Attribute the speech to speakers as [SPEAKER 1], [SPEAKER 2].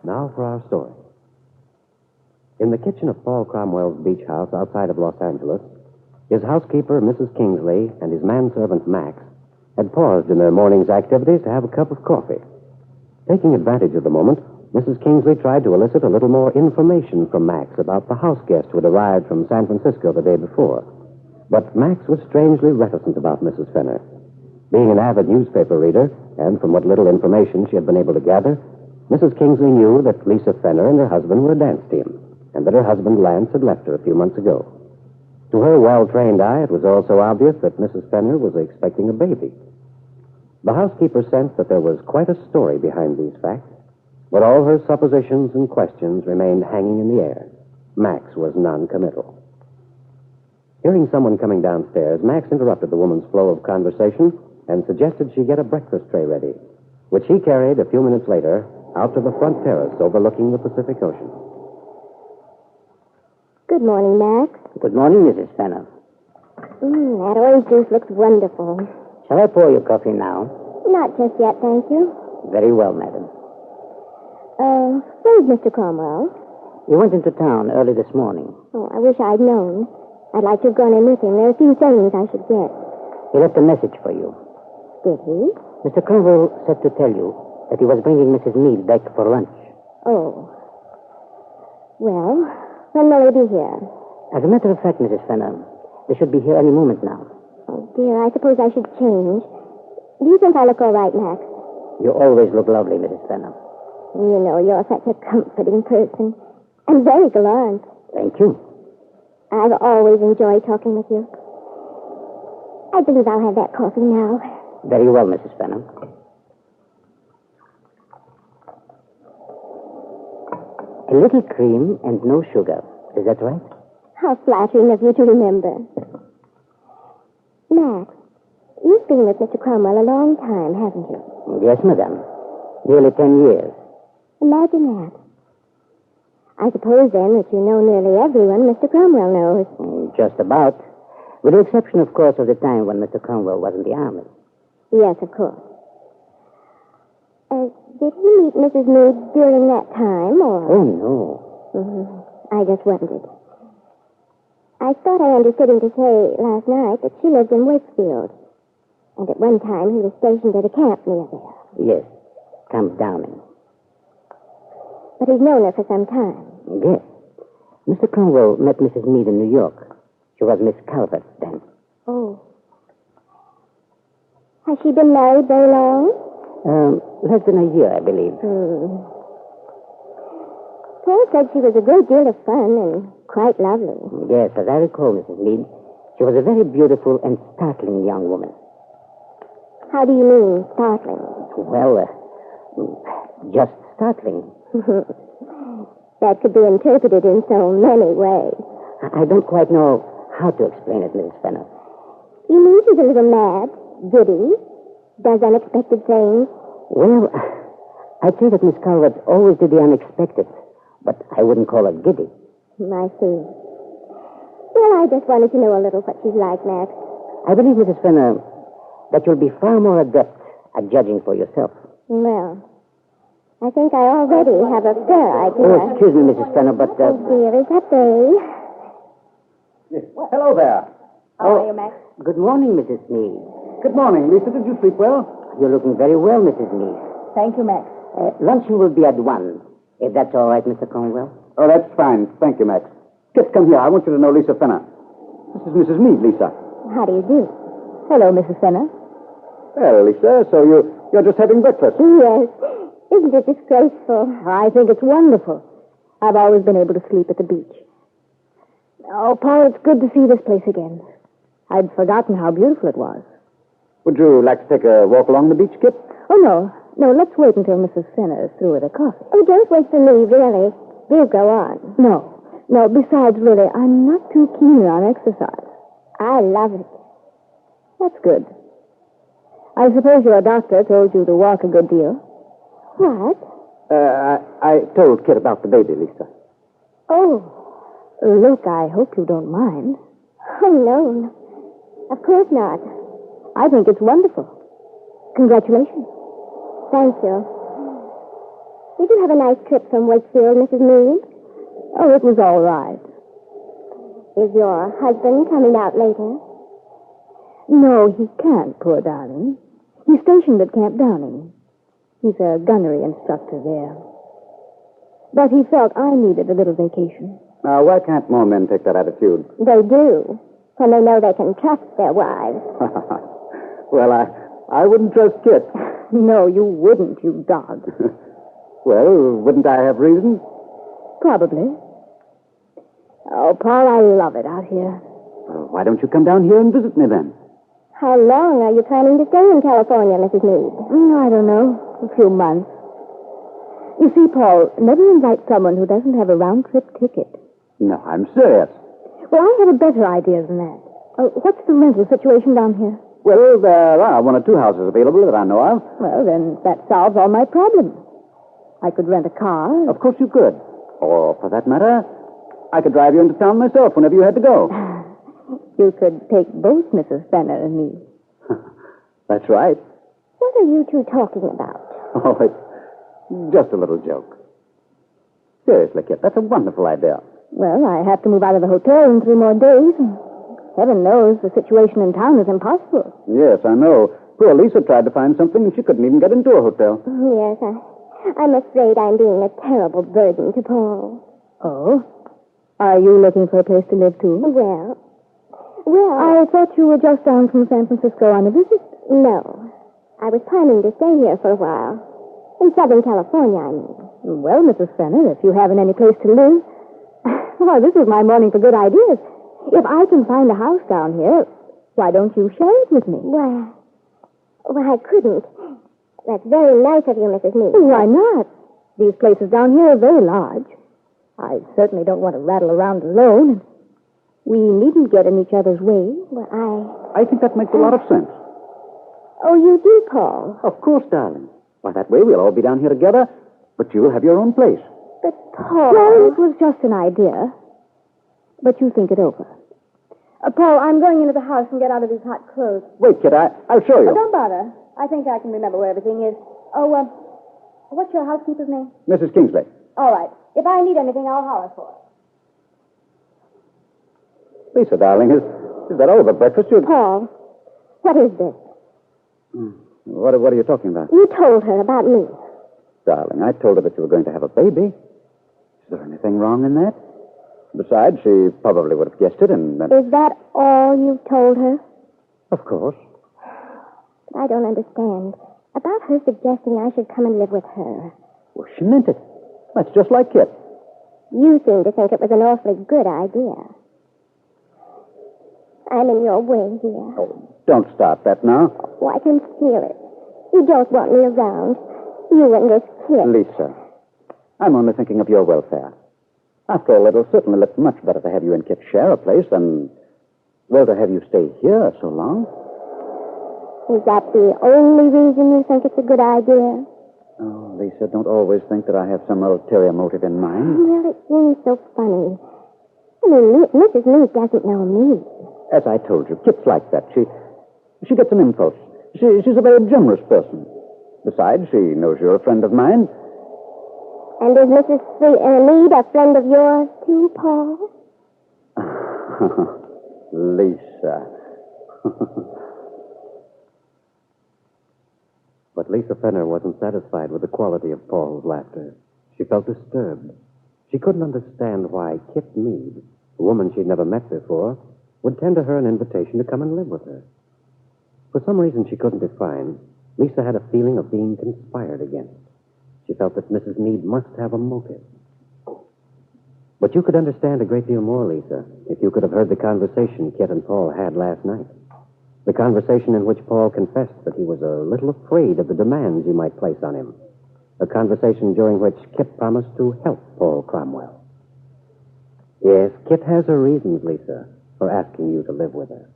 [SPEAKER 1] Now for our story. In the kitchen of Paul Cromwell's beach house outside of Los Angeles, his housekeeper, Mrs. Kingsley, and his manservant, Max, had paused in their morning's activities to have a cup of coffee. Taking advantage of the moment, Mrs. Kingsley tried to elicit a little more information from Max about the house guest who had arrived from San Francisco the day before. But Max was strangely reticent about Mrs. Fenner. Being an avid newspaper reader, and from what little information she had been able to gather, Mrs. Kingsley knew that Lisa Fenner and her husband were a dance team, and that her husband, Lance, had left her a few months ago. To her well-trained eye, it was also obvious that Mrs. Fenner was expecting a baby. The housekeeper sensed that there was quite a story behind these facts, but all her suppositions and questions remained hanging in the air. Max was non-committal. Hearing someone coming downstairs, Max interrupted the woman's flow of conversation and suggested she get a breakfast tray ready, which he carried a few minutes later out to the front terrace overlooking the Pacific Ocean.
[SPEAKER 2] Good morning, Max.
[SPEAKER 3] Good morning, Mrs. Fenner.
[SPEAKER 2] That orange juice looks wonderful.
[SPEAKER 3] Shall I pour you coffee now?
[SPEAKER 2] Not just yet, thank you.
[SPEAKER 3] Very well, madam.
[SPEAKER 2] Where's Mr. Cromwell?
[SPEAKER 3] He went into town early this morning.
[SPEAKER 2] Oh, I wish I'd known. I'd like to have gone in with him. There are a few things I should get.
[SPEAKER 3] He left a message for you.
[SPEAKER 2] Did he?
[SPEAKER 3] Mr. Cromwell said to tell you that he was bringing Mrs. Mead back for lunch.
[SPEAKER 2] Oh. Well, when will he be here?
[SPEAKER 3] As a matter of fact, Mrs. Fenner, they should be here any moment now.
[SPEAKER 2] Oh, dear, I suppose I should change. Do you think I look all right, Max?
[SPEAKER 3] You always look lovely, Mrs. Fenner.
[SPEAKER 2] You know, you're such a comforting person. And very gallant.
[SPEAKER 3] Thank you.
[SPEAKER 2] I've always enjoyed talking with you. I believe I'll have that coffee now.
[SPEAKER 3] Very well, Mrs. Fenner. A little cream and no sugar. Is that right?
[SPEAKER 2] How flattering of you to remember. Max, you've been with Mr. Cromwell a long time, haven't you?
[SPEAKER 3] Yes, madam. Nearly 10 years.
[SPEAKER 2] Imagine that. I suppose, then, that you know nearly everyone Mr. Cromwell knows.
[SPEAKER 3] Just about. With the exception, of course, of the time when Mr. Cromwell was in the army.
[SPEAKER 2] Yes, of course. Did he meet Mrs. Mead during that time, or...
[SPEAKER 3] Oh, no.
[SPEAKER 2] I just wondered. I thought I understood him to say last night that she lived in Wakefield. And at one time he was stationed at a camp near there.
[SPEAKER 3] Yes, Camp Downing.
[SPEAKER 2] But he's known her for some time.
[SPEAKER 3] Yes. Mr. Cromwell met Mrs. Mead in New York. She was Miss Calvert then.
[SPEAKER 2] Oh. Has she been married very long?
[SPEAKER 3] Less than a year, I believe.
[SPEAKER 2] Paul said she was a great deal of fun and quite lovely.
[SPEAKER 3] Yes, as I recall, Mrs. Mead, she was a very beautiful and startling young woman.
[SPEAKER 2] How do you mean, startling?
[SPEAKER 3] Well, just startling.
[SPEAKER 2] That could be interpreted in so many ways.
[SPEAKER 3] I don't quite know how to explain it, Mrs. Fenner.
[SPEAKER 2] You mean she's a little mad, giddy, does unexpected things?
[SPEAKER 3] Well, I'd say that Miss Calvert always did the unexpected, but I wouldn't call her giddy.
[SPEAKER 2] I see. Well, I just wanted to know a little what she's like, Max.
[SPEAKER 3] I believe, Mrs. Fenner, that you'll be far more adept at judging for yourself.
[SPEAKER 2] Well, I think I already have a fair idea.
[SPEAKER 3] Oh, excuse me, Mrs. Fenner, but...
[SPEAKER 2] Oh, dear, is that they?
[SPEAKER 4] Yes. Well, hello there.
[SPEAKER 2] How are you, Max?
[SPEAKER 3] Good morning, Mrs. Mead.
[SPEAKER 4] Good morning, Lisa. Did you sleep well?
[SPEAKER 3] You're looking very well, Mrs. Mead.
[SPEAKER 2] Thank you, Max.
[SPEAKER 3] Luncheon will be at 1, if that's all right, Mr. Cromwell.
[SPEAKER 4] Oh, that's fine. Thank you, Max. Kitt, come here. I want you to know Lisa Fenner. This is Mrs. Mead, Lisa.
[SPEAKER 2] How do you do? Hello, Mrs. Fenner.
[SPEAKER 4] Well, Lisa, so you're just having breakfast.
[SPEAKER 2] Yes. Isn't it disgraceful? I think it's wonderful. I've always been able to sleep at the beach. Oh, Paul, it's good to see this place again. I'd forgotten how beautiful it was.
[SPEAKER 4] Would you like to take a walk along the beach, Kitt?
[SPEAKER 2] Oh, no. No, let's wait until Mrs. Fenner is through with her coffee. Oh, don't wait for me, really. Do go on. No. Besides, really, I'm not too keen on exercise. I love it. That's good. I suppose your doctor told you to walk a good deal. What?
[SPEAKER 4] I told Kitt about the baby, Lisa.
[SPEAKER 2] Oh. Look, I hope you don't mind. Oh, no. Of course not. I think it's wonderful. Congratulations. Thank you. Did you have a nice trip from Wakefield, Mrs. Meade?
[SPEAKER 3] Oh, it was all right.
[SPEAKER 2] Is your husband coming out later?
[SPEAKER 3] No, he can't, poor darling. He's stationed at Camp Downing. He's a gunnery instructor there. But he felt I needed a little vacation.
[SPEAKER 4] Now, why can't more men take that attitude?
[SPEAKER 2] They do, when they know they can trust their wives.
[SPEAKER 4] Well, I wouldn't trust Kitt.
[SPEAKER 3] No, you wouldn't, you dog.
[SPEAKER 4] Well, wouldn't I have reason?
[SPEAKER 3] Probably. Oh, Paul, I love it out here.
[SPEAKER 4] Well, why don't you come down here and visit me then?
[SPEAKER 2] How long are you planning to stay in California, Mrs. Meade?
[SPEAKER 3] I don't know. A few months. You see, Paul, never invite someone who doesn't have a round-trip ticket.
[SPEAKER 4] No, I'm serious.
[SPEAKER 3] Well, I have a better idea than that. What's the rental situation down here?
[SPEAKER 4] Well, there are one or two houses available that I know of.
[SPEAKER 3] Well, then that solves all my problems. I could rent a car.
[SPEAKER 4] Of course you could. Or, for that matter, I could drive you into town myself whenever you had to go.
[SPEAKER 3] You could take both Mrs. Fenner and me.
[SPEAKER 4] That's right.
[SPEAKER 2] What are you two talking about?
[SPEAKER 4] Oh, it's just a little joke. Seriously, Kit, that's a wonderful idea.
[SPEAKER 3] Well, I have to move out of the hotel in 3 more days. Heaven knows the situation in town is impossible.
[SPEAKER 4] Yes, I know. Poor Lisa tried to find something and she couldn't even get into a hotel.
[SPEAKER 2] Yes, I'm afraid I'm being a terrible burden to Paul.
[SPEAKER 3] Oh? Are you looking for a place to live, too?
[SPEAKER 2] Well,
[SPEAKER 3] I thought you were just down from San Francisco on a visit.
[SPEAKER 2] No. I was planning to stay here for a while. In Southern California, I mean.
[SPEAKER 3] Well, Mrs. Fenner, if you haven't any place to live... Well, this is my morning for good ideas. If I can find a house down here, why don't you share it with me?
[SPEAKER 2] Well, I couldn't. That's very nice of you, Mrs. Meade.
[SPEAKER 3] Why not? These places down here are very large. I certainly don't want to rattle around alone. We needn't get in each other's way.
[SPEAKER 2] Well,
[SPEAKER 4] I think that makes a lot of sense.
[SPEAKER 2] Oh, you do, Paul?
[SPEAKER 4] Of course, darling. Why, that way we'll all be down here together, but you'll have your own place.
[SPEAKER 2] But, Paul...
[SPEAKER 3] Well, it was just an idea. But you think it over. Paul, I'm going into the house and get out of these hot clothes.
[SPEAKER 4] Wait, Kit, I'll show you.
[SPEAKER 3] Oh, don't bother. I think I can remember where everything is. Oh, what's your housekeeper's name?
[SPEAKER 4] Mrs. Kingsley.
[SPEAKER 3] All right. If I need anything, I'll holler for her.
[SPEAKER 4] Lisa, darling, is that all the breakfast you...
[SPEAKER 2] Paul, what is this?
[SPEAKER 4] What are you talking about?
[SPEAKER 2] You told her about me.
[SPEAKER 4] Darling, I told her that you were going to have a baby. Is there anything wrong in that? Besides, she probably would have guessed it and...
[SPEAKER 2] Is that all you told her?
[SPEAKER 4] Of course.
[SPEAKER 2] I don't understand. About her suggesting I should come and live with her.
[SPEAKER 4] Well, she meant it. That's just like Kit.
[SPEAKER 2] You seem to think it was an awfully good idea. I'm in your way here.
[SPEAKER 4] Oh, don't start that now.
[SPEAKER 2] Oh, I can feel it. You don't want me around. You and this kid.
[SPEAKER 4] Lisa, I'm only thinking of your welfare. After all, it'll certainly look much better to have you and Kit share a place than, well, to have you stay here so long.
[SPEAKER 2] Is that the only reason you think it's a good idea?
[SPEAKER 4] Oh, Lisa, don't always think that I have some ulterior motive in mind.
[SPEAKER 2] Well, it seems so funny. I mean, Mrs. Meade doesn't know me.
[SPEAKER 4] As I told you, Kit's like that. She gets an impulse. She's a very generous person. Besides, she knows you're a friend of mine.
[SPEAKER 2] And is Mrs. Meade a friend of yours, too, Paul?
[SPEAKER 4] Lisa.
[SPEAKER 1] But Lisa Fenner wasn't satisfied with the quality of Paul's laughter. She felt disturbed. She couldn't understand why Kitt Meade, a woman she'd never met before, would tender her an invitation to come and live with her. For some reason she couldn't define, Lisa had a feeling of being conspired against. She felt that Mrs. Meade must have a motive. But you could understand a great deal more, Lisa, if you could have heard the conversation Kitt and Paul had last night. The conversation in which Paul confessed that he was a little afraid of the demands you might place on him. A conversation during which Kitt promised to help Paul Cromwell. Yes, Kitt has her reasons, Lisa, for asking you to live with her.